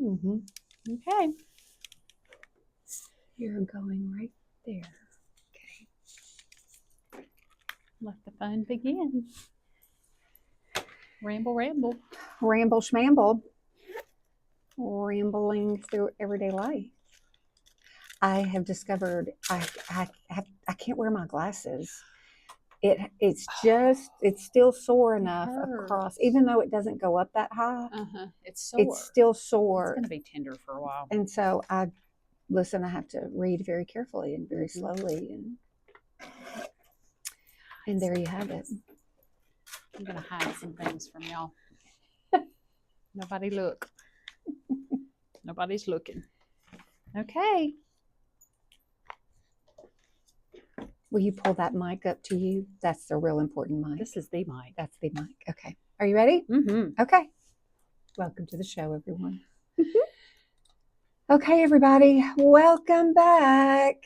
Mm-hmm. Okay. You're going right there. Let the fun begin. Ramble, ramble. Ramble schmamble. Rambling through everyday life. I have discovered I can't wear my glasses. It's still sore enough across, even though it doesn't go up that high. It's sore. It's still It's sore. going to be tender for a while. And so I have to read very carefully and very slowly, and there you have it. I'm going to hide some things from y'all. Nobody look. Nobody's looking. Okay. Will you pull that mic up to you? That's the real important mic. This is the mic. That's the mic. Okay. Are you ready? Mm-hmm. Okay. Welcome to the show, everyone. Okay, everybody. Welcome back.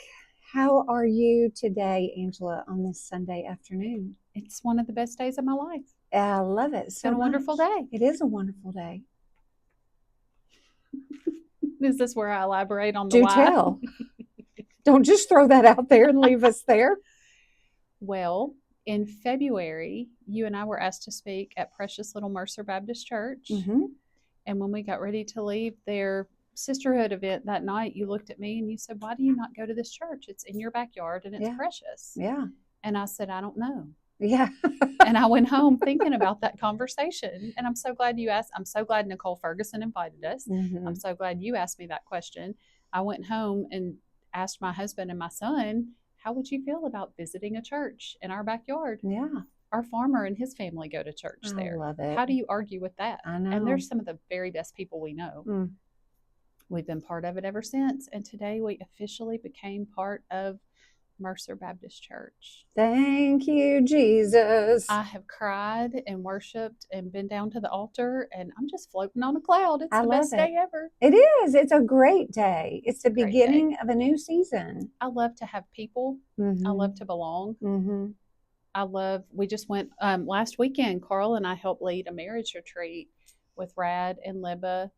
How are you today, Angela, on this Sunday afternoon? It's one of the best days of my life. I love it. It's been a wonderful day. It is a wonderful day. Is this where I elaborate on the why? Do tell. Don't just throw that out there and leave us there. Well, in February, you and I were asked to speak at Precious Little Mercer Baptist Church. Mm-hmm. And when we got ready to leave their sisterhood event that night, you looked at me and you said, "Why do you not go to this church? It's in your backyard and it's precious." Yeah. And I said, "I don't know." Yeah. And I went home thinking about that conversation. And I'm so glad you asked. I'm so glad Nicole Ferguson invited us. Mm-hmm. I'm so glad you asked me that question. I went home and asked my husband and my son, "How would you feel about visiting a church in our backyard?" Yeah. Our farmer and his family go to church there. I love it. How do you argue with that? I know. And they're some of the very best people we know. Mm. We've been part of it ever since. And today we officially became part of Mercer Baptist Church. Thank you, Jesus. I have cried and worshiped and been down to the altar, and I'm just floating on a cloud. It's the best day ever. It is. It's a great day. It's the beginning of a new season. I love to have people. Mm-hmm. I love to belong. Mm-hmm. We just went last weekend. Carl and I helped lead a marriage retreat with Rad and Libba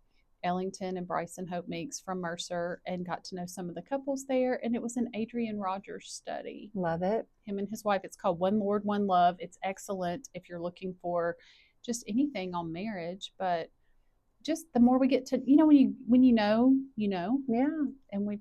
Ellington and Bryson Hope Meeks from Mercer, and got to know some of the couples there. And it was an Adrian Rogers study. Love it. Him and his wife. It's called One Lord, One Love. It's excellent if you're looking for just anything on marriage. But just the more we get to, when you know. Yeah. And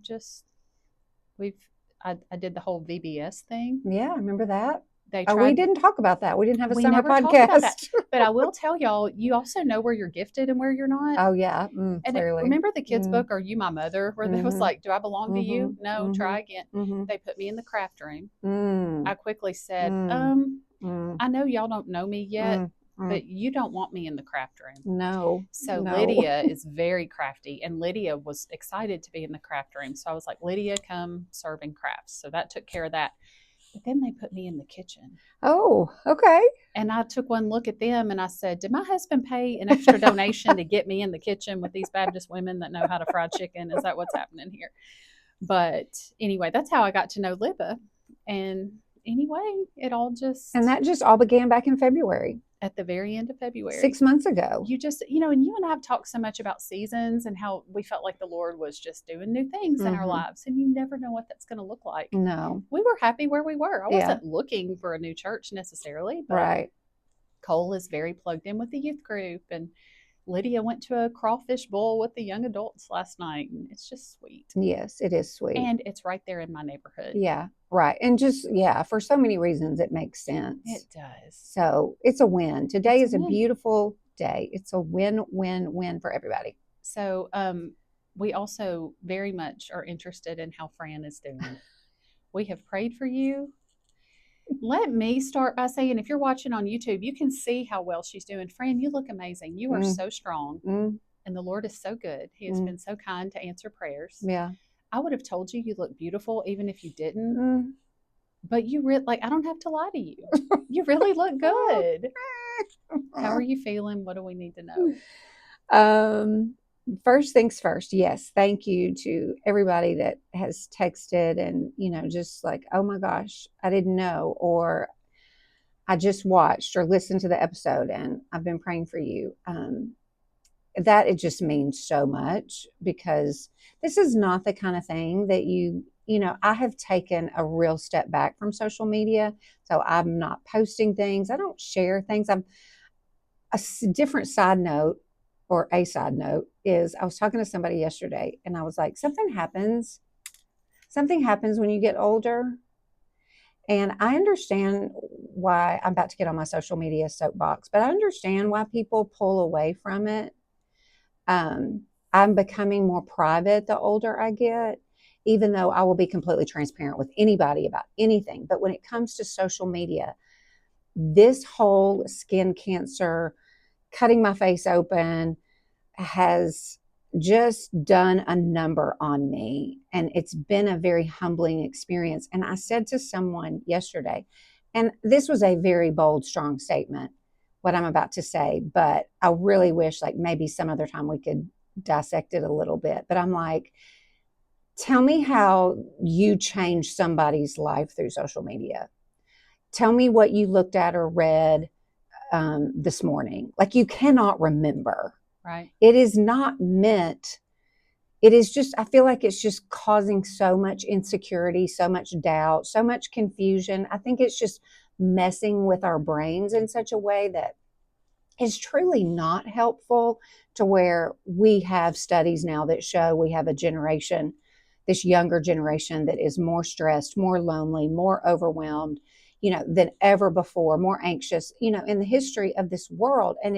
I did the whole VBS thing. Yeah, I remember that. We didn't talk about that. We didn't have a summer podcast. About that. But I will tell y'all, you also know where you're gifted and where you're not. Oh, yeah. And clearly. Remember the kids' book, Are You My Mother? Where it was like, do I belong to you? No, try again. They put me in the craft room. I quickly said, I know y'all don't know me yet, but you don't want me in the craft room. No. So Lydia is very crafty, and Lydia was excited to be in the craft room. So I was like, Lydia, come serve in crafts. So that took care of that. But then they put me in the kitchen. Oh, okay. And I took one look at them and I said, did my husband pay an extra donation to get me in the kitchen with these Baptist women that know how to fry chicken? Is that what's happening here? But anyway, that's how I got to know Libba. And anyway, And that just all began back in February. At the very end of February. 6 months ago. And you and I have talked so much about seasons and how we felt like the Lord was just doing new things in our lives. And you never know what that's going to look like. No. We were happy where we were. I wasn't looking for a new church necessarily. But Cole is very plugged in with the youth group. And Lydia went to a crawfish bowl with the young adults last night. And it's just sweet. Yes, it is sweet. And it's right there in my neighborhood. Yeah. Right. And just, for so many reasons, it makes sense. It does. So it's a win. Today is a beautiful day. It's a win, win, win for everybody. So we also very much are interested in how Fran is doing. We have prayed for you. Let me start by saying, if you're watching on YouTube, you can see how well she's doing. Fran, you look amazing. You are so strong. And the Lord is so good. He has been so kind to answer prayers. Yeah. I would have told you look beautiful even if you didn't. But you I don't have to lie to you. You really look good. How are you feeling? What do we need to know? First things first. Yes. Thank you to everybody that has texted and, just like, oh my gosh, I didn't know, or I just watched or listened to the episode and I've been praying for you. that it just means so much, because this is not the kind of thing that I have taken a real step back from social media. So I'm not posting things. I don't share things. Different side note, or a side note, is I was talking to somebody yesterday and I was like, something happens when you get older. And I understand why. I'm about to get on my social media soapbox, but I understand why people pull away from it. I'm becoming more private the older I get, even though I will be completely transparent with anybody about anything. But when it comes to social media, this whole skin cancer, cutting my face open, has just done a number on me. And it's been a very humbling experience. And I said to someone yesterday, and this was a very bold, strong statement, what I'm about to say, but I really wish like maybe some other time we could dissect it a little bit. But I'm like, tell me how you changed somebody's life through social media. Tell me what you looked at or read this morning. Like, you cannot remember. Right. It is not meant. It is just, I feel like it's just causing so much insecurity, so much doubt, so much confusion. I think it's just messing with our brains in such a way that is truly not helpful, to where we have studies now that show we have a generation, this younger generation, that is more stressed, more lonely, more overwhelmed, than ever before, more anxious, in the history of this world. And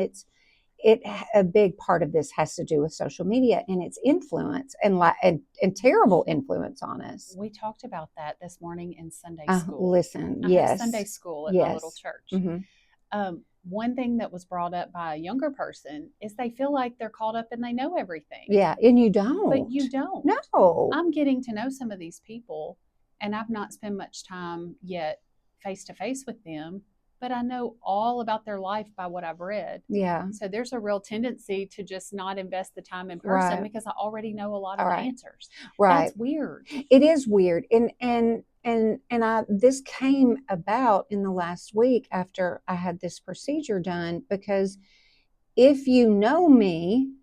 a big part of this has to do with social media and its influence and terrible influence on us. We talked about that this morning in Sunday Uh, school. listen, I yes. have Sunday school at my Yes. little church. Mm-hmm. One thing that was brought up by a younger person is they feel like they're caught up and they know everything. Yeah, and you don't. But you don't. No. I'm getting to know some of these people, and I've not spent much time yet face to face with them, but I know all about their life by what I've read. Yeah. So there's a real tendency to just not invest the time in person, Right. because I already know a lot of the Right. answers. Right. That's weird. It is weird. And this came about in the last week after I had this procedure done, because if you know me,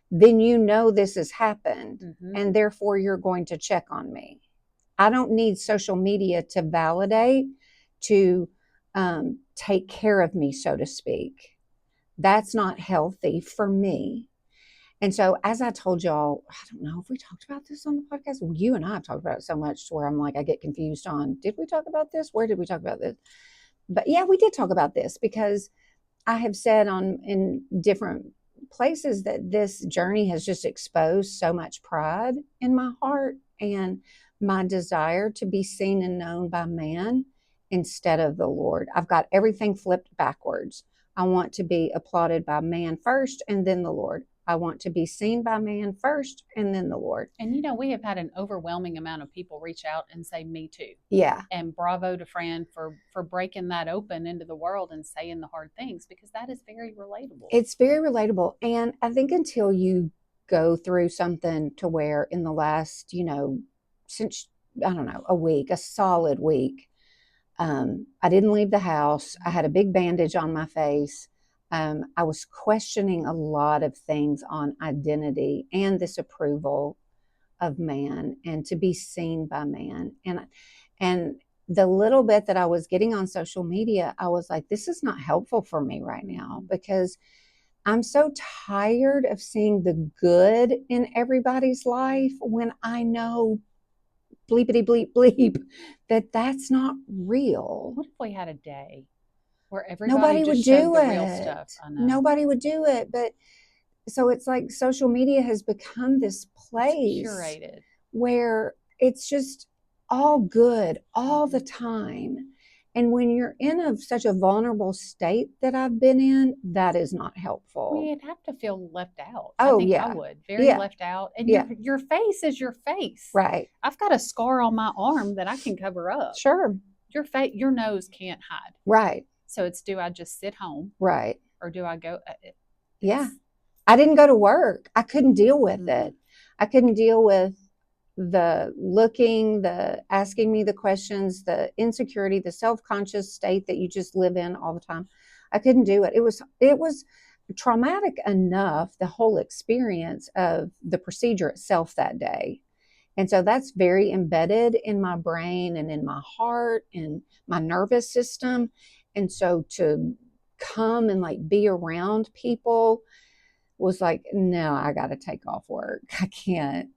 then you know this has happened, Mm-hmm. and therefore you're going to check on me. I don't need social media to validate, to take care of me, so to speak. That's not healthy for me. And so, as I told y'all, I don't know if we talked about this on the podcast. Well, you and I have talked about it so much to where I'm like, I get confused on, did we talk about this? Where did we talk about this? But yeah, we did talk about this, because I have said in different places that this journey has just exposed so much pride in my heart, and my desire to be seen and known by man instead of the Lord. I've got everything flipped backwards. I want to be applauded by man first and then the Lord. I want to be seen by man first and then the Lord. And we have had an overwhelming amount of people reach out and say, me too. Yeah. And bravo to Fran for breaking that open into the world and saying the hard things, because that is very relatable. It's very relatable. And I think until you go through something to where in the last, since, I don't know, a solid week, I didn't leave the house. I had a big bandage on my face. I was questioning a lot of things on identity and this approval of man, and to be seen by man. And the little bit that I was getting on social media, I was like, this is not helpful for me right now, because I'm so tired of seeing the good in everybody's life when I know bleepity bleep bleep that that's not real. What if we had a day where everybody Nobody just would showed do the real it. stuff? I know. Nobody would do it. But so it's like social media has become this place It's curated, where it's just all good all the time. And when you're in such a vulnerable state that I've been in, that is not helpful. We'd have to feel left out. Oh, I think yeah. I would. Very Yeah. left out. And Yeah. your face is your face. Right. I've got a scar on my arm that I can cover up. Sure. Your nose can't hide. Right. So it's, do I just sit home? Right. Or do I go? Yeah. I didn't go to work. I couldn't deal with it. I couldn't deal with the looking, the asking me the questions, the insecurity, the self-conscious state that you just live in all the time. I couldn't do it. It was traumatic enough, the whole experience of the procedure itself that day. And so that's very embedded in my brain and in my heart and my nervous system. And so to come and like be around people was like, no, I got to take off work. I can't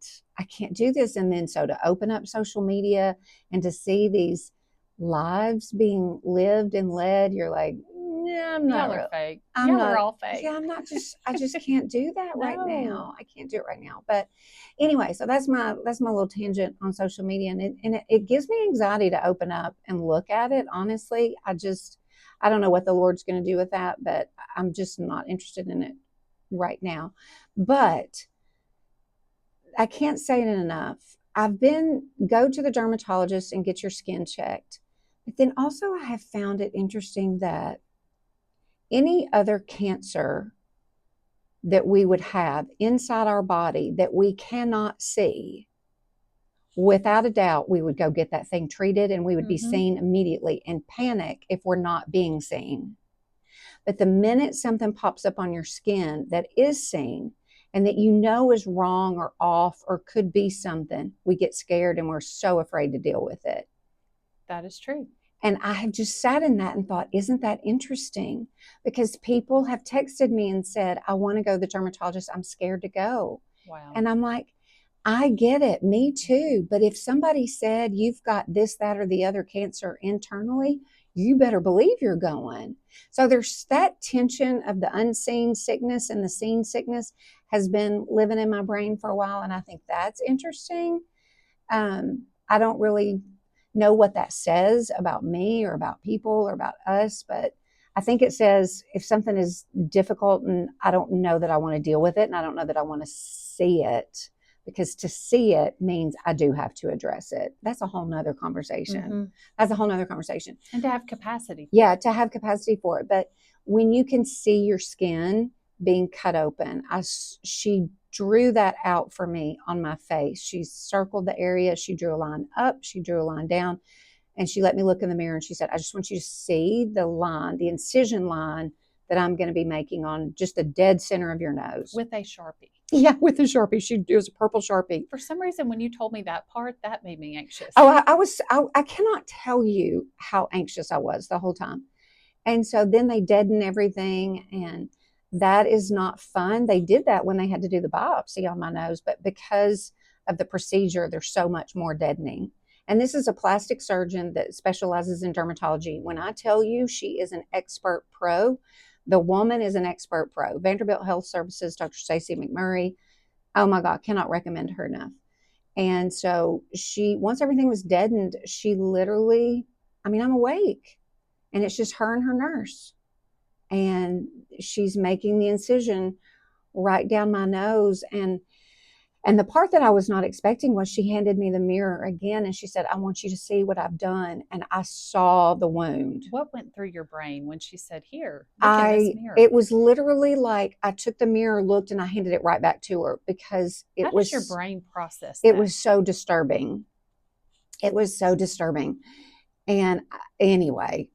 do this. And then so to open up social media and to see these lives being lived and led, you're like, yeah, I'm not Y'all are real. fake. I'm Y'all not, are all fake. yeah, I'm not just, I just can't do that right No. now. I can't do it right now. But anyway, so that's my little tangent on social media. And it gives me anxiety to open up and look at it. Honestly, I don't know what the Lord's going to do with that, but I'm just not interested in it right now. But I can't say it enough. Go to the dermatologist and get your skin checked. But then also I have found it interesting that any other cancer that we would have inside our body that we cannot see, without a doubt, we would go get that thing treated and we would be seen immediately and panic if we're not being seen. But the minute something pops up on your skin that is seen and that you know is wrong or off or could be something, we get scared and we're so afraid to deal with it. That is true. And I have just sat in that and thought, isn't that interesting? Because people have texted me and said, I want to go to the dermatologist. I'm scared to go. Wow. And I'm like, I get it. Me too. But if somebody said you've got this, that, or the other cancer internally, you better believe you're going. So there's that tension of the unseen sickness and the seen sickness has been living in my brain for a while. And I think that's interesting. I don't really know what that says about me or about people or about us, but I think it says if something is difficult and I don't know that I want to deal with it and I don't know that I want to see it, because to see it means I do have to address it. That's a whole nother conversation. That's a whole nother conversation. And to have capacity. Yeah, to have capacity for it. But when you can see your skin being cut open, she drew that out for me on my face. She circled the area. She drew a line up. She drew a line down. And she let me look in the mirror and she said, I just want you to see the line, the incision line that I'm going to be making on just the dead center of your nose. With a Sharpie. Yeah, with a Sharpie. It was a purple Sharpie. For some reason, when you told me that part, that made me anxious. Oh, I cannot tell you how anxious I was the whole time. And so then they deaden everything, and that is not fun. They did that when they had to do the biopsy on my nose, but because of the procedure, there's so much more deadening. And this is a plastic surgeon that specializes in dermatology. When I tell you she is an expert pro, the woman is an expert pro. Vanderbilt Health Services, Dr. Stacey McMurray. Oh my God, cannot recommend her enough. And so once everything was deadened, she literally, I'm awake. And it's just her and her nurse. And she's making the incision right down my nose. And the part that I was not expecting was she handed me the mirror again and she said, I want you to see what I've done. And I saw the wound. What went through your brain when she said, here, look in this mirror? It was literally like I took the mirror, looked, and I handed it right back to her because How does your brain process it that? was so disturbing. It was so disturbing. And anyway,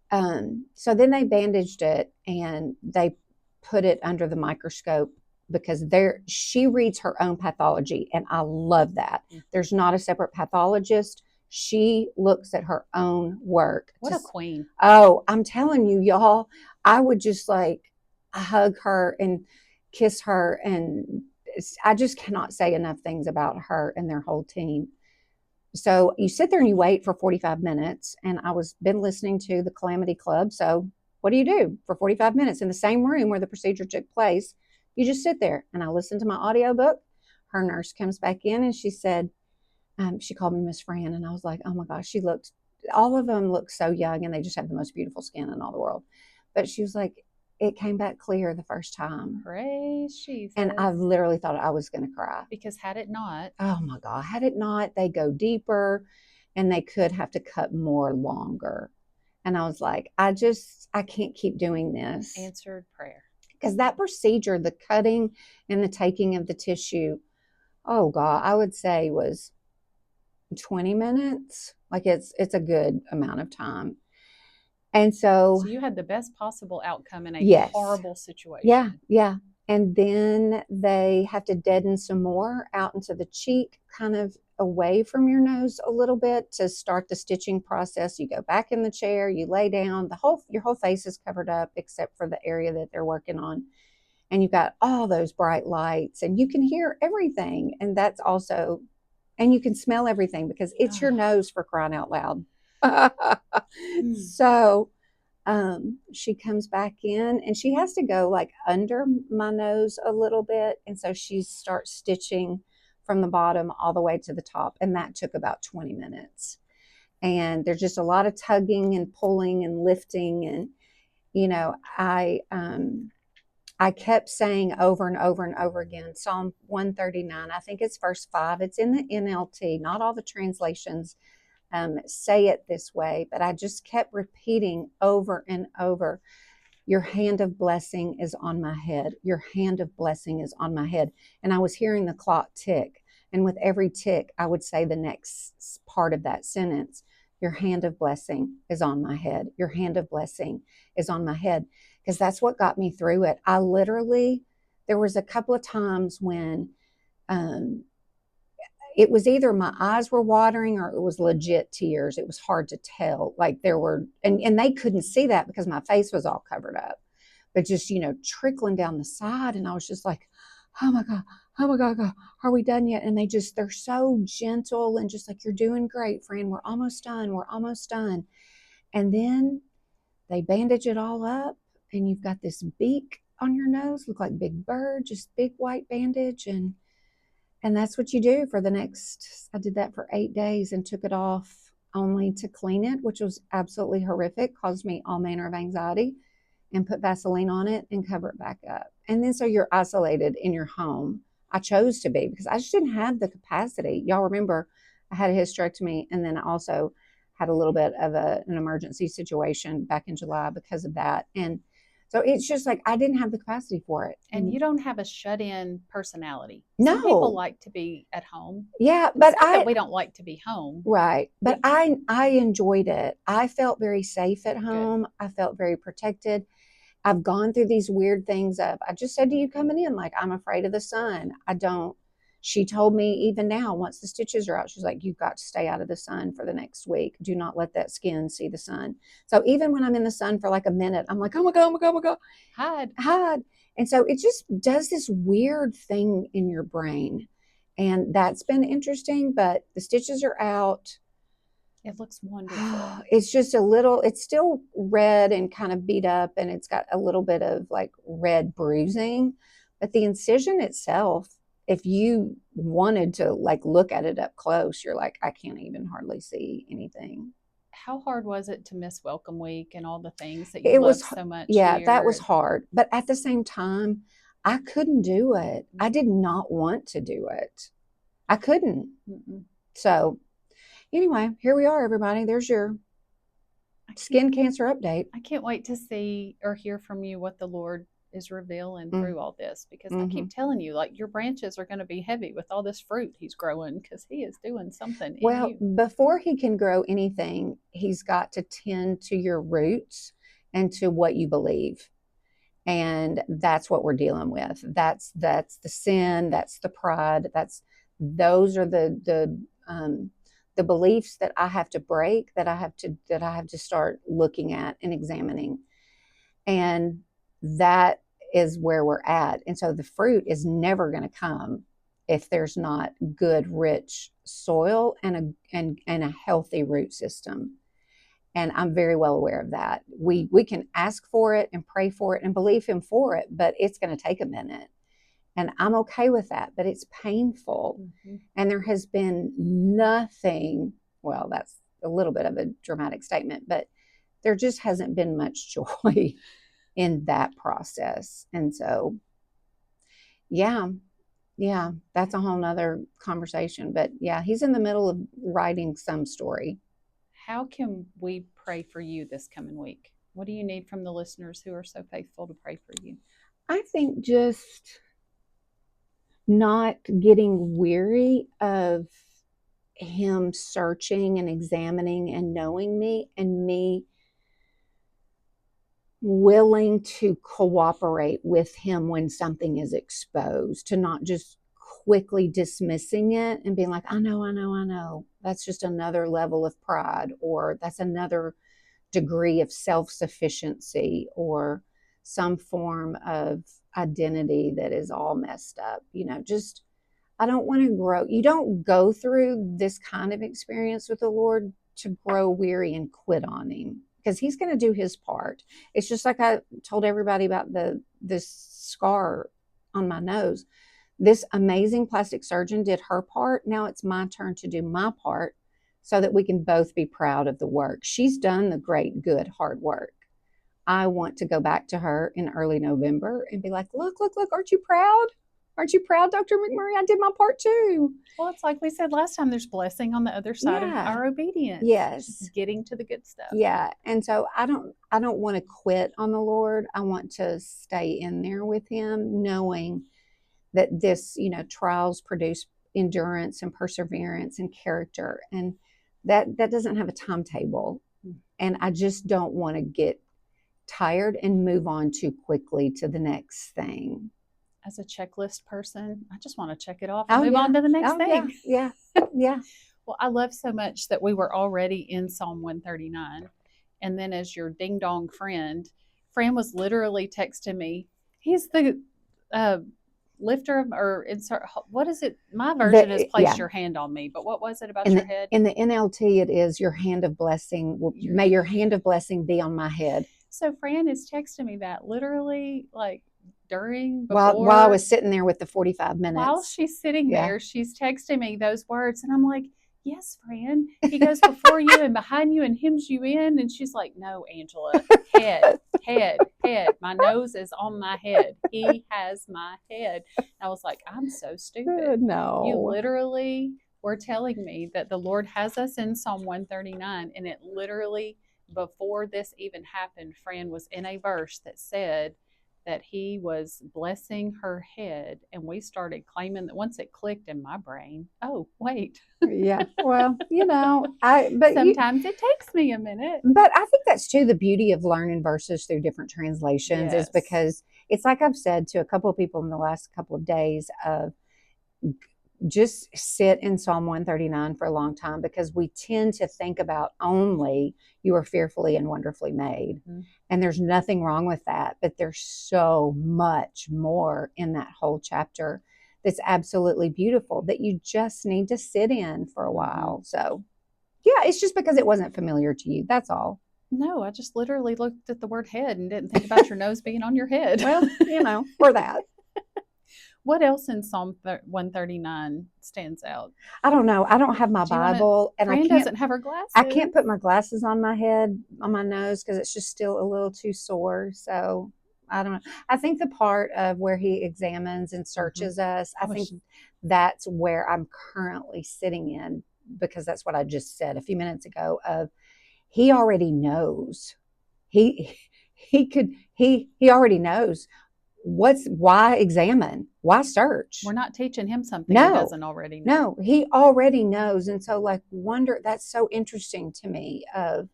so then they bandaged it and they put it under the microscope because she reads her own pathology. And I love that. There's not a separate pathologist. She looks at her own work. What a queen. Oh, I'm telling you, y'all, I would just like hug her and kiss her. And I just cannot say enough things about her and their whole team. So you sit there and you wait for 45 minutes. And I was been listening to the Calamity Club. So what do you do for 45 minutes in the same room where the procedure took place? You just sit there. And I listened to my audiobook. Her nurse comes back in and she said, she called me Miss Fran. And I was like, oh my gosh, all of them look so young and they just have the most beautiful skin in all the world. But she was like, it came back clear the first time. Praise Jesus. And I literally thought I was going to cry. Because had it not. Oh my God, had it not, they go deeper and they could have to cut more longer. And I was like, I can't keep doing this. Answered prayer. Because that procedure, the cutting and the taking of the tissue, oh God, I would say was 20 minutes. Like it's a good amount of time. And so, So you had the best possible outcome in a yes. horrible situation. Yeah, yeah. And then they have to deaden some more out into the cheek, kind of away from your nose a little bit to start the stitching process. You go back in the chair, you lay down, your whole face is covered up except for the area that they're working on. And you've got all those bright lights and you can hear everything. And that's also, and you can smell everything because it's your nose, for crying out loud. So she comes back in and she has to go like under my nose a little bit. And so she starts stitching from the bottom all the way to the top. And that took about 20 minutes. And there's just a lot of tugging and pulling and lifting. And, you know, I kept saying over and over and over again, Psalm 139, I think it's verse 5. It's in the NLT, not all the translations say it this way, but I just kept repeating over and over, your hand of blessing is on my head. Your hand of blessing is on my head. And I was hearing the clock tick. And with every tick, I would say the next part of that sentence, your hand of blessing is on my head. Your hand of blessing is on my head. Because that's what got me through it. I literally, there was a couple of times when it was either my eyes were watering or it was legit tears. It was hard to tell. Like there were, and they couldn't see that because my face was all covered up, but just, you know, trickling down the side. And I was just like, oh my God, God, are we done yet? And they're so gentle and just like, you're doing great, friend. We're almost done. We're almost done. And then they bandage it all up and you've got this beak on your nose, look like Big Bird, just big white bandage. And that's what you do for the next, I did that for 8 days and took it off only to clean it, which was absolutely horrific, caused me all manner of anxiety, and put Vaseline on it and cover it back up. And then so you're isolated in your home. I chose to be because I just didn't have the capacity. Y'all remember I had a hysterectomy and then I also had a little bit of an emergency situation back in July because of that. And so it's just like I didn't have the capacity for it. And you don't have a shut-in personality. No. Some people like to be at home. Yeah, but it's not that we don't like to be home. Right. But I enjoyed it. I felt very safe at home. Good. I felt very protected. I've gone through these weird things of, I just said to you coming in, like, I'm afraid of the sun. She told me even now, once the stitches are out, she's like, you've got to stay out of the sun for the next week. Do not let that skin see the sun. So even when I'm in the sun for like a minute, I'm like, oh my God, oh my God, oh my God. Hide. And so it just does this weird thing in your brain. And that's been interesting, but the stitches are out. It looks wonderful. It's just it's still red and kind of beat up, and it's got a little bit of like red bruising, but the incision itself, if you wanted to like look at it up close, you're like, I can't even hardly see anything. How hard was it to miss Welcome Week and all the things that you loved so much? Yeah, that was hard. But at the same time, I couldn't do it. I did not want to do it. I couldn't. Mm-mm. So anyway, here we are, everybody. There's your skin cancer update. I can't wait to see or hear from you what the Lord is revealing through all this, because I keep telling you, like, your branches are going to be heavy with all this fruit he's growing because he is doing something. Well, before he can grow anything, he's got to tend to your roots and to what you believe. And that's what we're dealing with. That's the sin. That's the pride. Those are the beliefs that I have to break, that I have to start looking at and examining. And that is where we're at. And so the fruit is never going to come if there's not good, rich soil and a healthy root system. And I'm very well aware of that. We can ask for it and pray for it and believe him for it, but it's going to take a minute. And I'm okay with that, but it's painful. Mm-hmm. And there has been nothing, well, that's a little bit of a dramatic statement, but there just hasn't been much joy in that process. And so, yeah, that's a whole nother conversation. But yeah, he's in the middle of writing some story. How can we pray for you this coming week? What do you need from the listeners who are so faithful to pray for you? I think just not getting weary of him searching and examining and knowing me, and me willing to cooperate with him when something is exposed, to not just quickly dismissing it and being like, I know, I know, I know. That's just another level of pride, or that's another degree of self-sufficiency, or some form of identity that is all messed up. Just, I don't want to grow. You don't go through this kind of experience with the Lord to grow weary and quit on him, because he's going to do his part. It's just like I told everybody about this scar on my nose. This amazing plastic surgeon did her part. Now it's my turn to do my part, so that we can both be proud of the work. She's done the great, good, hard work. I want to go back to her in early November and be like, look, aren't you proud? Aren't you proud, Dr. McMurray? I did my part too. Well, it's like we said last time, there's blessing on the other side of our obedience. Yes. Just getting to the good stuff. Yeah. And so I don't want to quit on the Lord. I want to stay in there with him, knowing that this, trials produce endurance and perseverance and character. And that doesn't have a timetable. And I just don't want to get tired and move on too quickly to the next thing. As a checklist person, I just want to check it off and move on to the next thing. Yeah. Well, I love so much that we were already in Psalm 139. And then as your ding dong friend, Fran was literally texting me. He's the lifter of, or insert, what is it? My version is place your hand on me, but what was it about your head? In the NLT, it is your hand of blessing. May your hand of blessing be on my head. So Fran is texting me that literally, like, while I was sitting there with the 45 minutes. While she's sitting there, she's texting me those words, and I'm like, yes, Fran. He goes before you and behind you and hems you in. And she's like, no, Angela, head. My nose is on my head. He has my head. And I was like, I'm so stupid. No. You literally were telling me that the Lord has us in Psalm 139, and it literally, before this even happened, Fran was in a verse that said that he was blessing her head, and we started claiming that. Once it clicked in my brain, oh wait, yeah, well, but sometimes it takes me a minute. But I think that's too the beauty of learning verses through different translations, is because it's like I've said to a couple of people in the last couple of days of just sit in Psalm 139 for a long time, because we tend to think about only you are fearfully and wonderfully made. Mm-hmm. And there's nothing wrong with that, but there's so much more in that whole chapter that's absolutely beautiful that you just need to sit in for a while. So yeah, it's just because it wasn't familiar to you. That's all. No, I just literally looked at the word head and didn't think about your nose being on your head. Well, for that. What else in Psalm 139 stands out? I don't know. I don't have my Bible, and Fran doesn't have her glasses. I can't put my glasses on my head, on my nose, because it's just still a little too sore. So I don't know. I think the part of where he examines and searches us, I think that's where I'm currently sitting in, because that's what I just said a few minutes ago. Of he already knows. He already knows. Why examine? Why search? We're not teaching him something he doesn't already know. No, he already knows. And so wonder, that's so interesting to me of,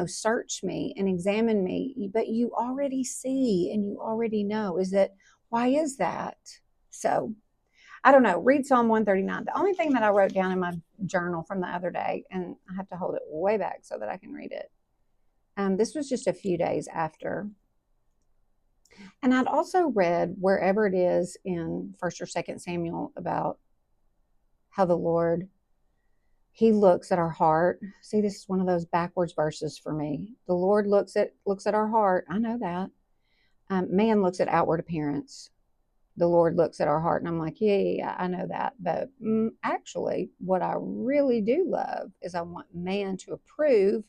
search me and examine me, but you already see and you already know. Why is that? So I don't know. Read Psalm 139. The only thing that I wrote down in my journal from the other day, and I have to hold it way back so that I can read it. This was just a few days after. And I'd also read wherever it is in 1st or 2nd Samuel about how the Lord, he looks at our heart. See, this is one of those backwards verses for me. The Lord looks at our heart. I know that. Man looks at outward appearance. The Lord looks at our heart. And I'm like, yeah, I know that. But actually, what I really do love is I want man to approve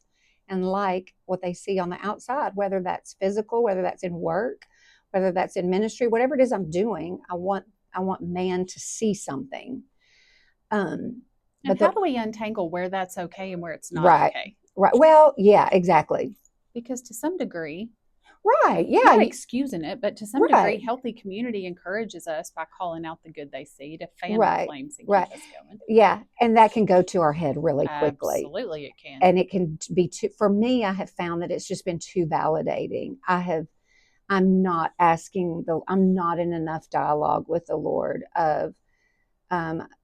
and like what they see on the outside, whether that's physical, whether that's in work, whether that's in ministry, whatever it is I'm doing, I want man to see something. And how do we untangle where that's okay and where it's not okay? Right. Well, yeah, exactly. Because to some degree, Right. Yeah. Not excusing it, but to some degree, Right. healthy community encourages us by calling out the good they see to fan the Right. flames and Right. keep us going. Yeah. And that can go to our head really quickly. Absolutely, it can. And it can be too, for me, I have found that it's just been too validating. I'm not I'm not in enough dialogue with the Lord of,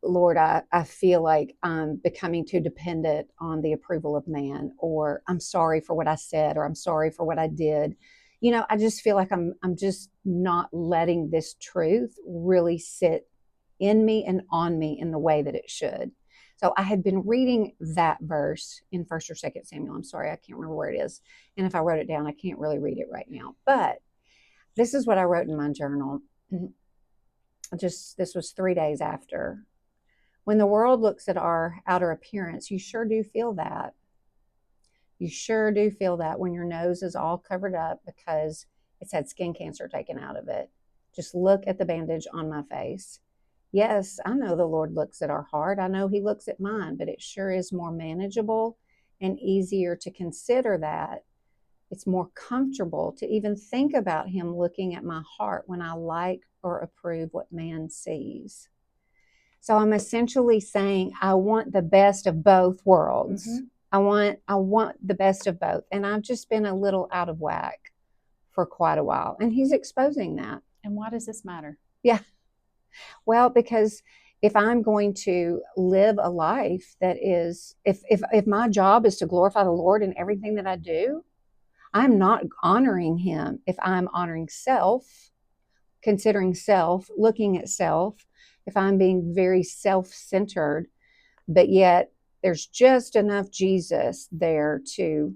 Lord, I feel like I'm becoming too dependent on the approval of man, or I'm sorry for what I said, or I'm sorry for what I did. I just feel like I'm just not letting this truth really sit in me and on me in the way that it should. So I had been reading that verse in First or Second Samuel. I'm sorry, I can't remember where it is, and if I wrote it down, I can't really read it right now. But this is what I wrote in my journal. This was 3 days after. When the world looks at our outer appearance, you sure do feel that. You sure do feel that when your nose is all covered up because it's had skin cancer taken out of it. Just look at the bandage on my face. Yes, I know the Lord looks at our heart. I know He looks at mine, but it sure is more manageable and easier to consider that. It's more comfortable to even think about Him looking at my heart when I like or approve what man sees. So I'm essentially saying I want the best of both worlds. Mhm. I want the best of both. And I've just been a little out of whack for quite a while. And He's exposing that. And why does this matter? Yeah. Well, because if I'm going to live a life that is, if my job is to glorify the Lord in everything that I do, I'm not honoring Him if I'm honoring self, considering self, looking at self, if I'm being very self-centered, but yet there's just enough Jesus there to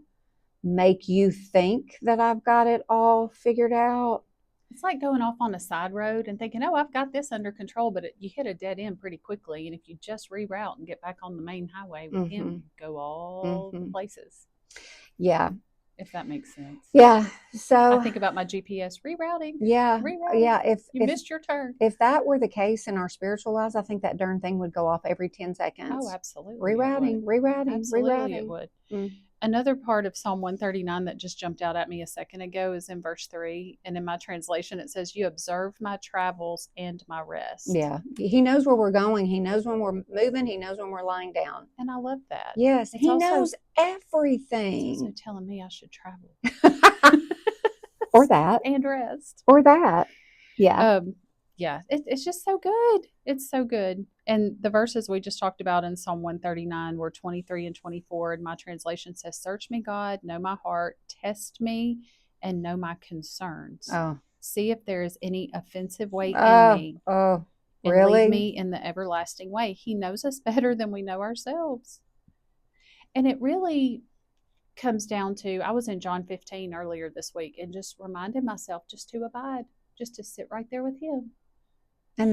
make you think that I've got it all figured out. It's like going off on a side road and thinking, oh, I've got this under control, but you hit a dead end pretty quickly. And if you just reroute and get back on the main highway with Him, you go all the places. Yeah. If that makes sense. Yeah. So I think about my GPS rerouting. Yeah. Rerouting. Yeah. If you missed your turn. If that were the case in our spiritual lives, I think that darn thing would go off every 10 seconds. Oh, absolutely. Rerouting. Absolutely, it would. Another part of Psalm 139 that just jumped out at me a second ago is in verse 3. And in my translation, it says, you observe my travels and my rest. Yeah. He knows where we're going. He knows when we're moving. He knows when we're lying down. And I love that. Yes. He knows everything. He's also telling me I should travel. Or that. And rest. Or that. Yeah. Yeah, it's just so good. It's so good. And the verses we just talked about in Psalm 139 were 23 and 24. And my translation says, search me, God, know my heart, test me, and know my concerns. Oh. See if there is any offensive way in me. Oh, and really? lead me in the everlasting way. He knows us better than we know ourselves. And it really comes down to, I was in John 15 earlier this week and just reminded myself just to abide, just to sit right there with Him. And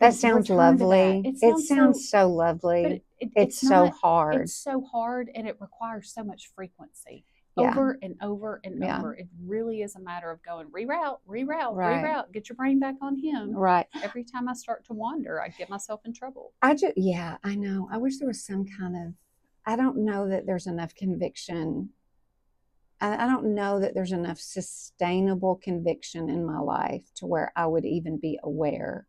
that sounds lovely. It sounds so lovely. It's so hard. It's so hard, and it requires so much frequency. Yeah. Over and over and over. It really is a matter of going reroute, get your brain back on Him. Right. Every time I start to wander, I get myself in trouble. I know. I wish there was some kind of, I don't know that there's enough conviction. I don't know that there's enough sustainable conviction in my life to where I would even be aware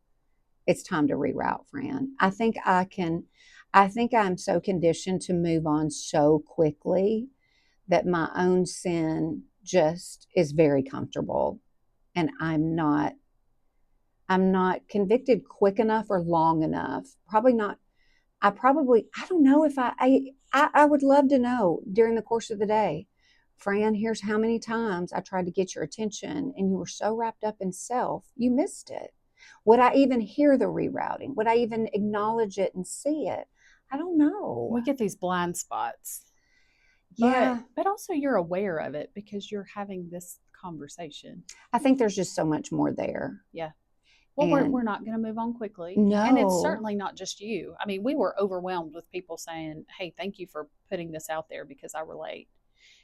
it's time to reroute, Fran. I think I'm so conditioned to move on so quickly that my own sin just is very comfortable, and I'm not convicted quick enough or long enough. Probably not. I don't know if I would love to know during the course of the day, Fran, here's how many times I tried to get your attention and you were so wrapped up in self, you missed it. Would I even hear the rerouting? Would I even acknowledge it and see it? I don't know. We get these blind spots. Yeah. But also you're aware of it because you're having this conversation. I think there's just so much more there. Yeah. Well, we're not going to move on quickly. No. And it's certainly not just you. I mean, we were overwhelmed with people saying, hey, thank you for putting this out there because I relate.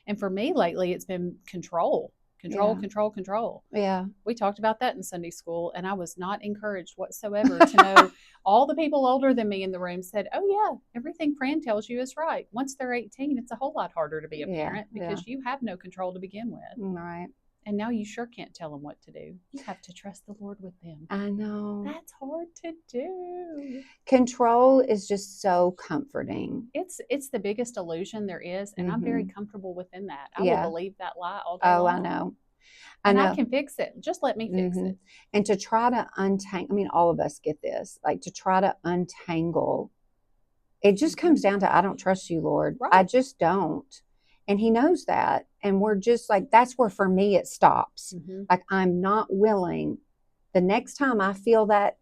And for me lately, it's been control. Yeah. We talked about that in Sunday school, and I was not encouraged whatsoever to know all the people older than me in the room said, oh, yeah, everything Fran tells you is right. Once they're 18, it's a whole lot harder to be a parent because you have no control to begin with. Right. And now you sure can't tell them what to do. You have to trust the Lord with them. I know. That's hard to do. Control is just so comforting. It's the biggest illusion there is, and I'm very comfortable within that. I will Yeah. believe that lie all day Oh, long. I know. And I can fix it. Just let me fix it. And to try to untangle, I mean, all of us get this, like to try to untangle, it just comes down to, I don't trust you, Lord. Right. I just don't. And he knows that. And we're just like, that's where for me it stops. Like I'm not willing. The next time I feel that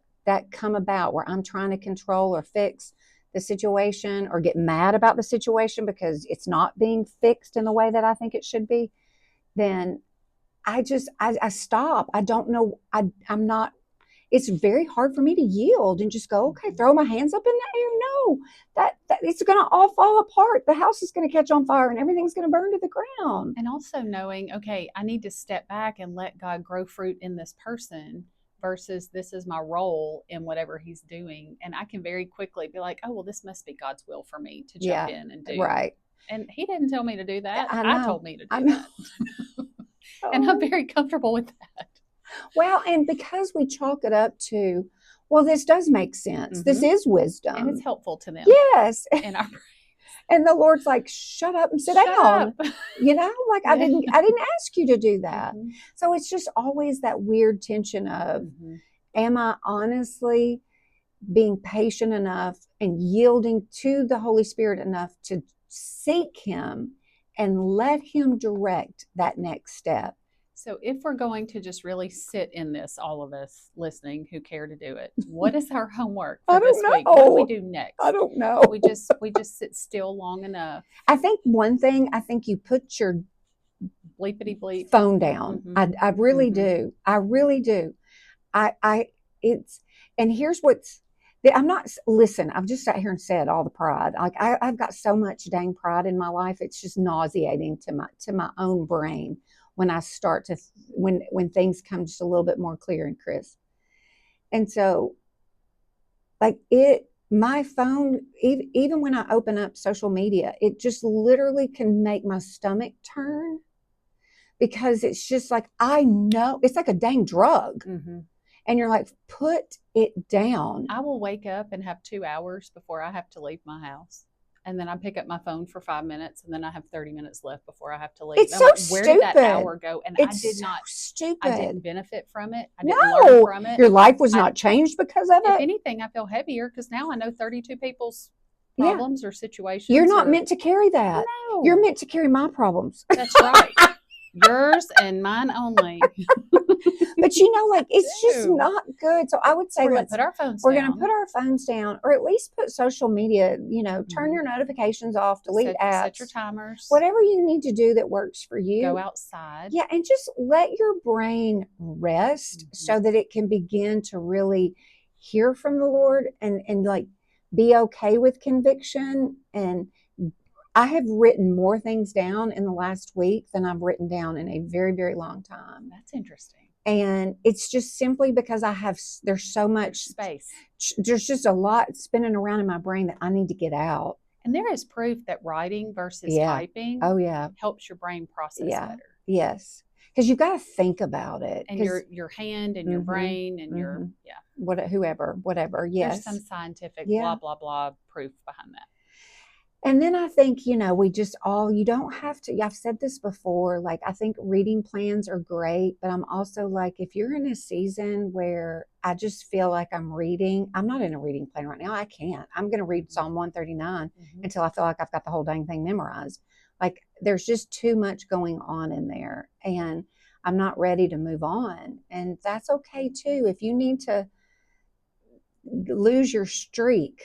come about where I'm trying to control or fix the situation or get mad about the situation because it's not being fixed in the way that I think it should be, then I stop. I don't know. I'm not, it's very hard for me to yield and just go, okay, throw my hands up in the air. No, that it's going to all fall apart. The house is going to catch on fire and everything's going to burn to the ground. And also knowing, okay, I need to step back and let God grow fruit in this person versus this is my role in whatever he's doing. And I can very quickly be like, oh, well, this must be God's will for me to jump in and do. Right. And he didn't tell me to do that. I told me to do that. And I'm very comfortable with that. Well, and because we chalk it up to, well, this does make sense. This is wisdom. And it's helpful to them. Yes. And the Lord's like, shut up and sit down. You know, like I didn't ask you to do that. So it's just always that weird tension of, am I honestly being patient enough and yielding to the Holy Spirit enough to seek him and let him direct that next step? So if we're going to just really sit in this, all of us listening who care to do it, what is our homework for this week? What do we do next? I don't know. We just sit still long enough. I think one thing, you put your bleepity bleep phone down. I really do. I really do. And here's what's, listen, I've just sat here and said all the pride. Like I've got so much dang pride in my life. It's just nauseating to my own brain when I start to, when things come just a little bit more clear and crisp. And so like my phone, even when I open up social media, it just literally can make my stomach turn because it's just like, I know it's like a dang drug. And you're like, put it down. I will wake up and have 2 hours before I have to leave my house. And then I pick up my phone for 5 minutes, and then I have 30 minutes left before I have to leave. It's so like, stupid. Where did that hour go? And it's I did not. Stupid. I didn't benefit from it. I didn't learn from it. Your life was not changed because of it. If anything, I feel heavier because now I know 32 people's problems or situations. You're not meant to carry that. No. You're meant to carry my problems. That's right. Yours and mine only. But like it's just not good. So I would say we're going to put our phones down. We're going to put our phones down, or at least put social media, turn your notifications off, delete apps. Set your timers. Whatever you need to do that works for you. Go outside. Yeah, and just let your brain rest so that it can begin to really hear from the Lord and like be okay with conviction. And I have written more things down in the last week than I've written down in a very, very long time. That's interesting. And it's just simply because there's so much space. There's just a lot spinning around in my brain that I need to get out. And there is proof that writing versus typing helps your brain process better. Yes. Because you've got to think about it. And your hand and your brain and your, whatever. Yes. There's some scientific blah, blah, blah proof behind that. And then I think, you don't have to, I've said this before, like, I think reading plans are great, but I'm also like, if you're in a season where I just feel like I'm not in a reading plan right now. I can't. I'm going to read Psalm 139 until I feel like I've got the whole dang thing memorized. Like, there's just too much going on in there and I'm not ready to move on. And that's okay too. If you need to lose your streak.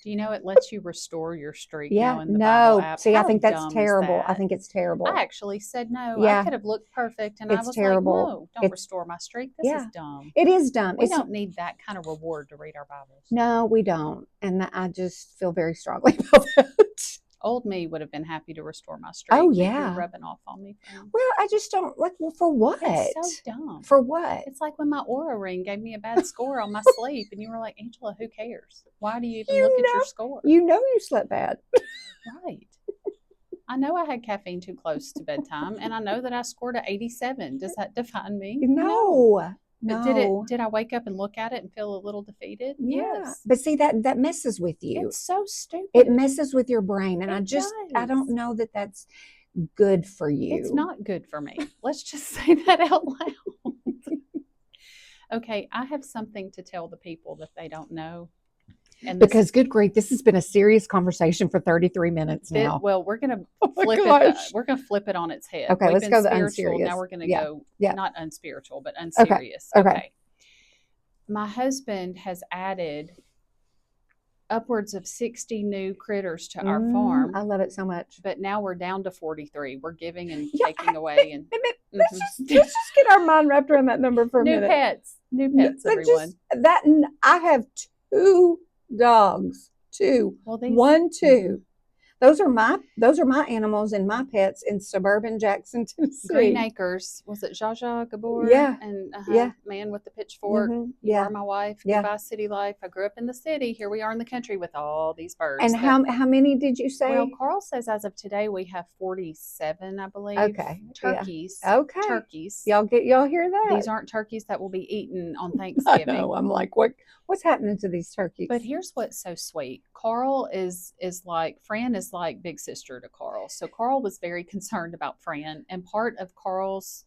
Do you know it lets you restore your streak now in the Bible app? See, I think that's terrible. I think it's terrible. I actually said no. Yeah. I could have looked perfect and I was terrible. Like, no, don't restore my streak. This is dumb. It is dumb. We don't need that kind of reward to read our Bibles. No, we don't. And I just feel very strongly about that. Old me would have been happy to restore my streak. Oh, yeah. You're rubbing off on me, friend. Well, I just don't, for what? It's so dumb. For what? It's like when my Oura ring gave me a bad score on my sleep, and you were like, Angela, who cares? Why do you even look at your score? You know you slept bad. Right. I know I had caffeine too close to bedtime, and I know that I scored a 87. Does that define me? No, But no. did I wake up and look at it and feel a little defeated? Yeah. Yes. But see, that messes with you. It's so stupid. It messes with your brain. And It I don't does. know that that's good for you. It's not good for me. Let's just say that out loud. Okay, I have something to tell the people that they don't know. And this, Because good grief, this has been a serious conversation for 33 minutes now. well, we're gonna Oh my flip it. gosh. We're gonna flip it on its head. Okay, We've let's been go the spiritual. Now unserious. we're gonna Yeah, go yeah. not unspiritual, but unserious. Okay. My husband has added upwards of 60 new critters to our farm. I love it so much. But now we're down to 43. We're giving and Yeah, taking away. And Let's just get our mind wrapped around that number for a new minute. pets, everyone. I have 2 dogs. 2. Well, these, 1, 2. Those are my animals and my pets in suburban Jackson, Tennessee. Green Acres. Was it Zsa Zsa Gabor? Yeah. And Yeah. Man with the Pitchfork. You Yeah. are my wife. Yeah. Goodbye, city life. I grew up in the city. Here we are in the country with all these birds. And how many did you say? Well, Carl says as of today we have 47, I believe. Okay. Turkeys. Yeah. Okay. Turkeys. Y'all hear that? These aren't turkeys that will be eaten on I Thanksgiving. know. I'm like, what's happening to these turkeys? But here's what's so sweet. Carl is like, Fran is like big sister to Carl. So Carl was very concerned about Fran. And part of Carl's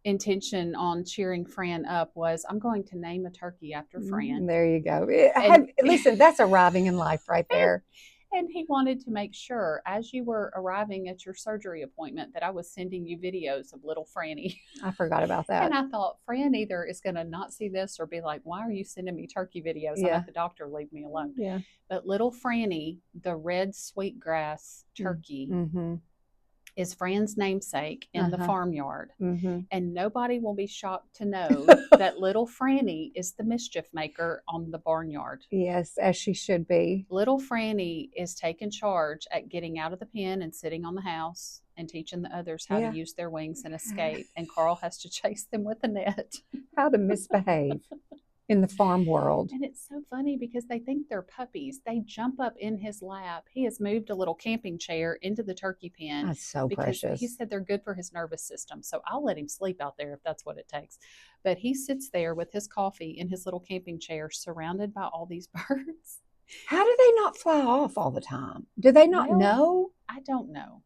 intention on cheering Fran up was, I'm going to name a turkey after Fran. There you go. And- Listen, that's arriving in life right there. And he wanted to make sure, as you were arriving at your surgery appointment, that I was sending you videos of little Franny. I forgot about that. And I thought, Fran either is going to not see this or be like, why are you sending me turkey videos? I'm Yeah. at the doctor, leave me alone. Yeah. But little Franny, the red sweetgrass turkey, Mm-hmm. is Fran's namesake in the Uh-huh. farmyard. Mm-hmm. And nobody will be shocked to know that little Franny is the mischief maker on the barnyard. Yes, as she should be. Little Franny is taking charge at getting out of the pen and sitting on the house and teaching the others how Yeah. to use their wings and escape. And Carl has to chase them with a net. How to misbehave in the farm world. And it's so funny because they think they're puppies. They jump up in his lap. He has moved a little camping chair into the turkey pen. That's so Because precious. he said they're good for his nervous system. So I'll let him sleep out there if that's what it takes. But he sits there with his coffee in his little camping chair surrounded by all these birds. How do they not fly off all the time? Do they not Well, know? I don't know.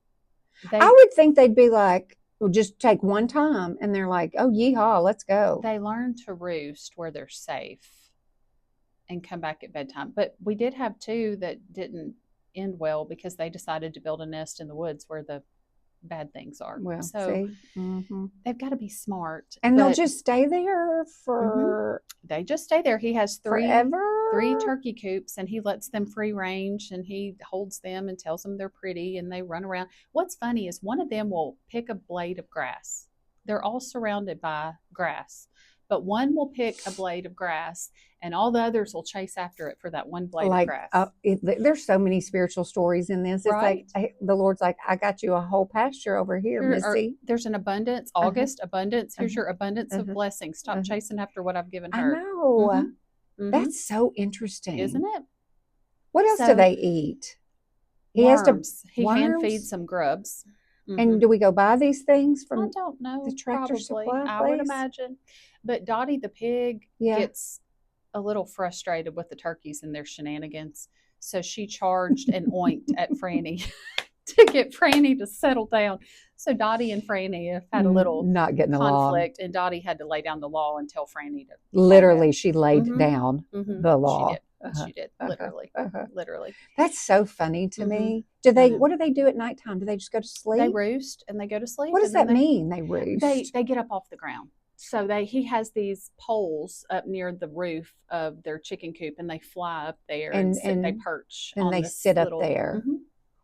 I would think they'd be like, well, just take one time. And they're like, oh, yeehaw, let's go. They learn to roost where they're safe and come back at bedtime. But we did have 2 that didn't end well because they decided to build a nest in the woods where the bad things are. Well, so see? Mhm. they've got to be smart. And they'll but just stay there for they just stay there. He has 3 forever? turkey coops and he lets them free range and he holds them and tells them they're pretty and they run around. What's funny is one of them will pick a blade of grass. They're all surrounded by grass, but one will pick a blade of grass and all the others will chase after it for that one blade of grass. There's so many spiritual stories in this. It's Right. like the Lord's like, I got you a whole pasture over here, Missy. There's an abundance. Uh-huh. August, abundance. Here's Uh-huh. your abundance of Uh-huh. blessings. Stop Uh-huh. chasing after what I've given I her. know. Mhm. Mhm. That's so interesting. Isn't it? What else do So- they eat? Worms. He worms? hand feeds some grubs. Mhm. And do we go buy these things I from? don't know. the tractor Probably. supply I would place? imagine. But Dottie the pig Yeah. gets a little frustrated with the turkeys and their shenanigans. So she charged and oinked at Franny to get Franny to settle down. So Dottie and Franny have had a little not getting along. conflict, and Dottie had to lay down the law and tell Franny to. Literally, she laid Mhm. down Mhm. the law. She did. Uh-huh. She did. Uh-huh. Literally. Uh-huh. Literally. That's so funny to Mhm. me. Do they? know. What do they do at nighttime? Do they just go to sleep? They roost and they go to sleep. What does and that then mean? They roost. They get up off the ground. So he has these poles up near the roof of their chicken coop, and they fly up there and they perch. and on they this sit up little- there. Mhm.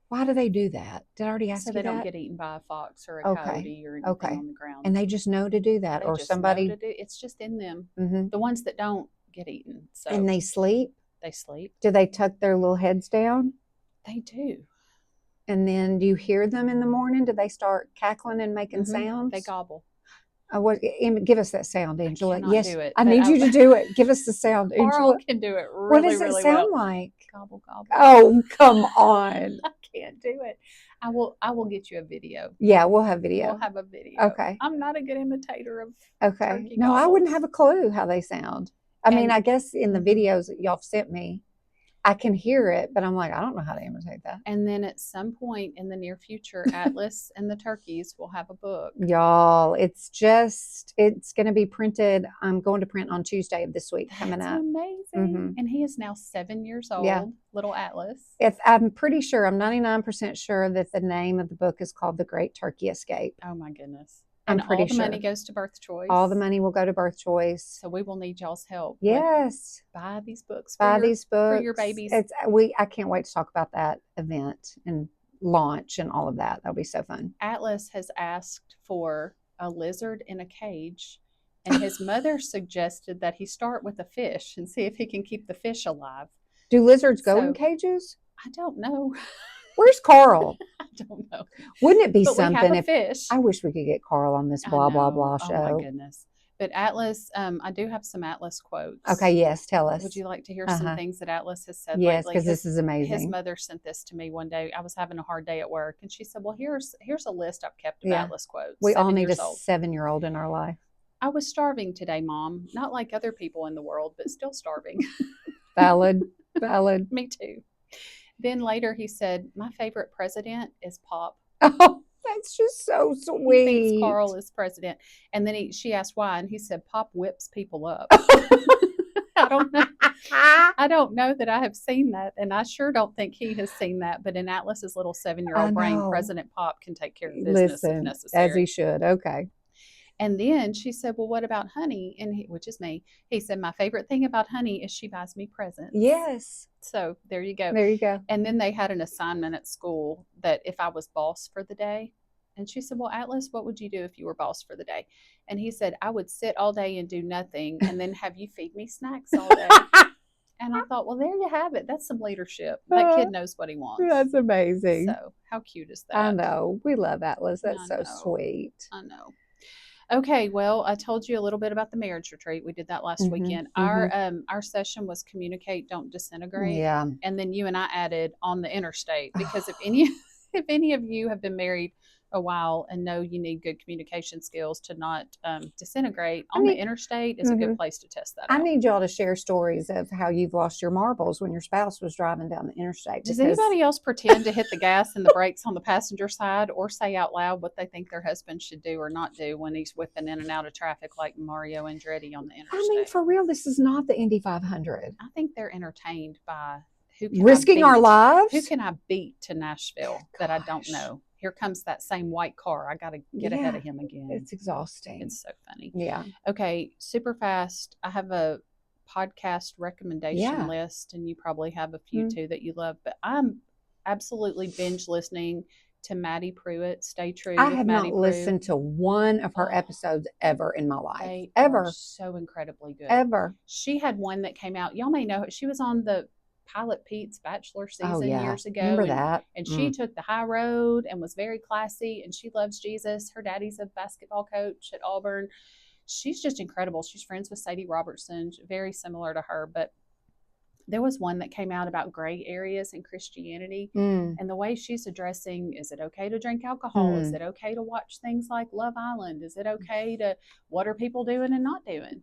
Why do they do that? Did I already ask So you they that? don't get eaten by a fox or a Okay. coyote or anything Okay. on the ground. And they just know to do that, They or just know somebody. to do- it's just in them. Mhm. The ones that don't get eaten. So And they sleep. they sleep. Do they tuck their little heads down? They do. And then do you hear them in the morning? Do they start cackling and making Mhm. sounds? They gobble. Give us that sound, Angela. cannot Yes, do it, I but need I- you to do it. Give us the sound, Carl Angela. can do it really, What does it really sound well. like? Gobble, gobble. Oh, come on. I can't do it. I will get you a video. Yeah, we'll have video. We'll have a video. Okay. I'm not a good imitator of Okay. turkey No, I wouldn't gobbles. have a clue how they sound. I mean, And- I guess in the Mhm. videos that y'all sent me, I can hear it, but I'm like, I don't know how to imitate that. And then at some point in the near future, Atlas and the Turkeys will have a book. Y'all, it's going to be printed. I'm going to print on Tuesday of this week coming That's up. amazing. Mhm. And he is now 7 years old, Yeah. little Atlas. I'm pretty sure, I'm 99% sure that the name of the book is called The Great Turkey Escape. Oh my goodness. I'm And pretty all the money sure. goes to Birth Choice. All the money will go to Birth Choice. So we will need y'all's help. Yes. Buy these books. Buy these books. For your babies. I can't wait to talk about that event and launch and all of that. That'll be so fun. Atlas has asked for a lizard in a cage, and his mother suggested that he start with a fish and see if he can keep the fish alive. Do lizards go So- in cages? I don't know. Where's Carl? I don't know. Wouldn't it be But we have something a if fish. I wish we could get Carl on this I blah blah know. blah Oh show? my goodness. But Atlas, I do have some Atlas quotes. Okay, yes, tell us. Would you like to hear Uh-huh. some things that Atlas has said Yes, lately? because this is His amazing. mother sent this to me one day. I was having a hard day at work, and she said, "Well, here's a list I've kept of Yeah. Atlas quotes." We all 7 need a years old. 7-year-old in our life. I was starving today, Mom. Not like other people in the world, but still starving. Valid, valid. Me too. Then later he said, "My favorite president is Pop." Oh, that's just so He sweet. thinks Carl is president. And then she asked why, and he said, "Pop whips people up." I don't know. I don't know that I have seen that, and I sure don't think he has seen that. But in Atlas's little 7-year-old I brain, know. President Pop can take care of business if Listen, necessary. as he should. Okay. And then she said, "Well, what about Honey?" And which is me. He said, "My favorite thing about Honey is she buys me presents." Yes. So there you go. There you go. And then they had an assignment at school that if I was boss for the day, and she said, "Well, Atlas, what would you do if you were boss for the day?" And he said, "I would sit all day and do nothing, and then have you feed me snacks all day." And I thought, well, there you have it. That's some leadership. That kid knows what he wants. That's amazing. So how cute is that? I know. We love Atlas. That's I so know. sweet. I know. Okay, well, I told you a little bit about the marriage retreat. We did that last Mhm, weekend. Our session was communicate, don't disintegrate. Yeah. And then you and I added on the interstate because if any of you have been married a while and know you need good communication skills to not disintegrate, on the interstate is a good place to test that I out. need y'all to share stories of how you've lost your marbles when your spouse was driving down the interstate. Does because- anybody else pretend to hit the gas and the brakes on the passenger side or say out loud what they think their husband should do or not do when he's whipping in and out of traffic like Mario Andretti on the interstate? I mean, for real, this is not the Indy 500. I think they're entertained by who can Risking I our beat? lives? Who can I beat to Nashville that I don't Gosh. know? Here comes that same white car. I got to get ahead Yeah. of him again. It's exhausting. It's so funny. Yeah. Okay, super fast. I have a podcast recommendation Yeah. list, and you probably have a few Mm. too that you love. But I'm absolutely binge listening to Maddie Pruitt. Stay True. I with have Maddie not listened to one of her Oh. episodes ever in my life. They Ever. are so incredibly good. Ever. She had one that came out. Y'all may know her. She was on the Pilot Pete's Bachelor season Oh, yeah. years ago. Remember and that? And she took the high road and was very classy, and she loves Jesus. Her daddy's a basketball coach at Auburn. She's just incredible. She's friends with Sadie Robertson, very similar to her. But there was one that came out about gray areas in Christianity Mm. and the way she's addressing, is it okay to drink alcohol? Is Mm. it okay to watch things like Love Island? Is it okay to, what are people doing and not doing?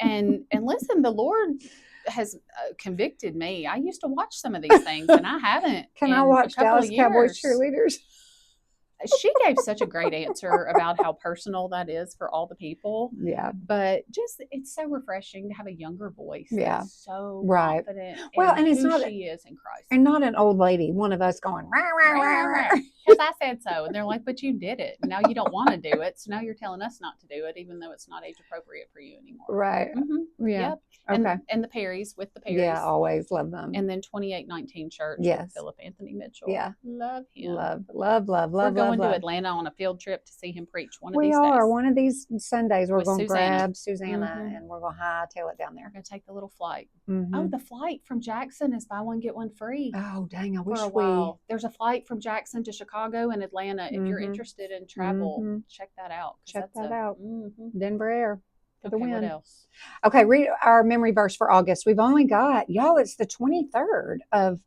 and listen, the Lord has convicted me. I used to watch some of these things and I haven't. Can in I watch a couple Dallas of Cowboys years. cheerleaders? She gave such a great answer about how personal that is for all the people. Yeah. But just, it's so refreshing to have a younger voice. Yeah. That's so Right. confident. Well, in and it's who not- she is in Christ. And not an old lady, one of us going, rah, rah, rah, rah. Because I said so. And they're like, but you did it. Now you don't want to do it. So now you're telling us not to do it, even though it's not age appropriate for you anymore. Right. Mhm. Yeah. Yep. And, Okay. and the Perrys with the Perrys. Yeah, always love them. And then 2819 Church Yes. with Philip Anthony Mitchell. Yeah. Love him. Love, love, love, We're love, going love. to Atlanta on a field trip to see him preach one of We these are. days. One of these Sundays, we're With going to Susanna. grab Susanna Mhm. and we're going to hightail it down We're there. going to take the little flight. Mhm. Oh, the flight from Jackson is buy one, get one free. Oh, dang. I For wish a we. while. There's a flight from Jackson to Chicago and Atlanta. If you're Mhm. interested in travel, Mhm. check that out. 'Cause Check that's that out. Denver Air for the Okay, what win. else? Okay, read our memory verse for August. We've only got, y'all, it's the 23rd of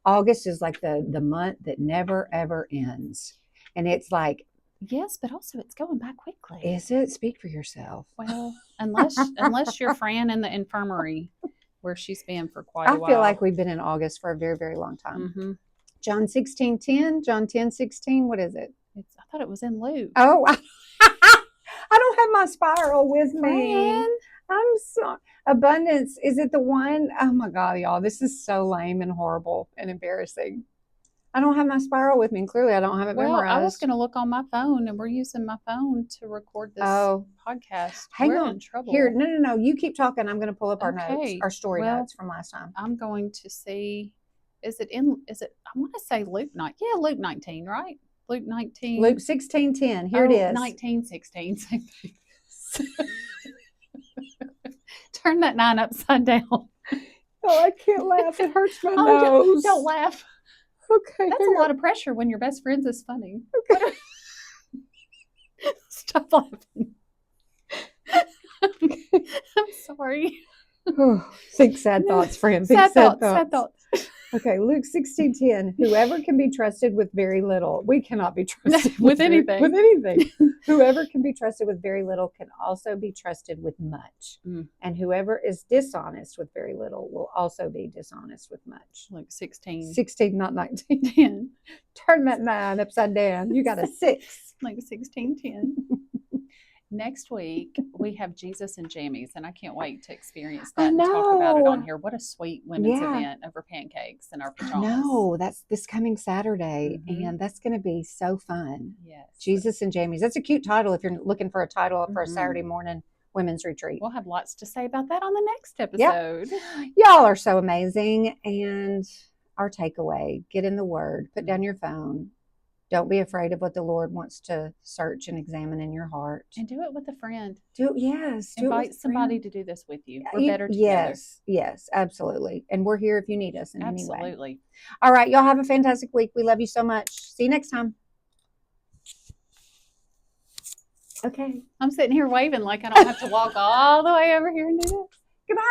August is like the month that never ever ends. And it's like, Yes, but also it's going by quickly. is it? Speak for yourself. Well, unless you're Fran in the infirmary where she's been for quite a I while. feel like we've been in August for a very, very long time. Mm-hmm. John 16:10, John 10:16. What is it? I thought it was in Luke. Oh, I don't have my spiral with me. Fran. I'm so abundance. Is it the one? Oh my God, y'all. This is so lame and horrible and embarrassing. I don't have my spiral with me. And clearly, I don't have it Well, memorized. I was going to look on my phone, and we're using my phone to record this podcast. Hang We're on. in trouble. Here, no. You keep talking. I'm going to pull up our notes, Okay. our story Well, notes from last time. I'm going to see. Is it? I want to say Luke 9. Yeah, Luke 19, right? Luke 19. Luke 16:10. Here it is. 19:16. Same thing. Turn that 9 upside down. Oh, I can't laugh. It hurts my Oh, nose. don't laugh. Okay. That's a lot of pressure when your best friend's is funny. Okay. Stop laughing. I'm sorry. Think sad thoughts, friend. Think Sad thoughts. Okay, Luke 16:10. Whoever can be trusted with very little. We cannot be trusted With anything. With anything. Whoever can be trusted with very little can also be trusted with much. Mm. And whoever is dishonest with very little will also be dishonest with much. Luke 16. 16, not 19. 10. Turn that 9 upside down. You got a 6. Luke 16:10. Next week, we have Jesus and Jammies, and I can't wait to experience that and talk about it on here. What a sweet women's event over pancakes and our pajamas. No, that's this coming Saturday, Mhm. and that's going to be so fun. Yes. Jesus and Jamie's. That's a cute title if you're looking for a title for a Mhm. Saturday morning women's retreat. We'll have lots to say about that on the next episode. Y'all are so amazing. And our takeaway, get in the Word, put down your phone. Don't be afraid of what the Lord wants to search and examine in your heart. And do it with a friend. Do it, yes. Do it with Invite a somebody friend. to do this with you. We're better together. Yes, absolutely. And we're here if you need us in any way. Absolutely. All right, y'all have a fantastic week. We love you so much. See you next time. Okay. I'm sitting here waving like I don't have to walk all the way over here and do this. Goodbye.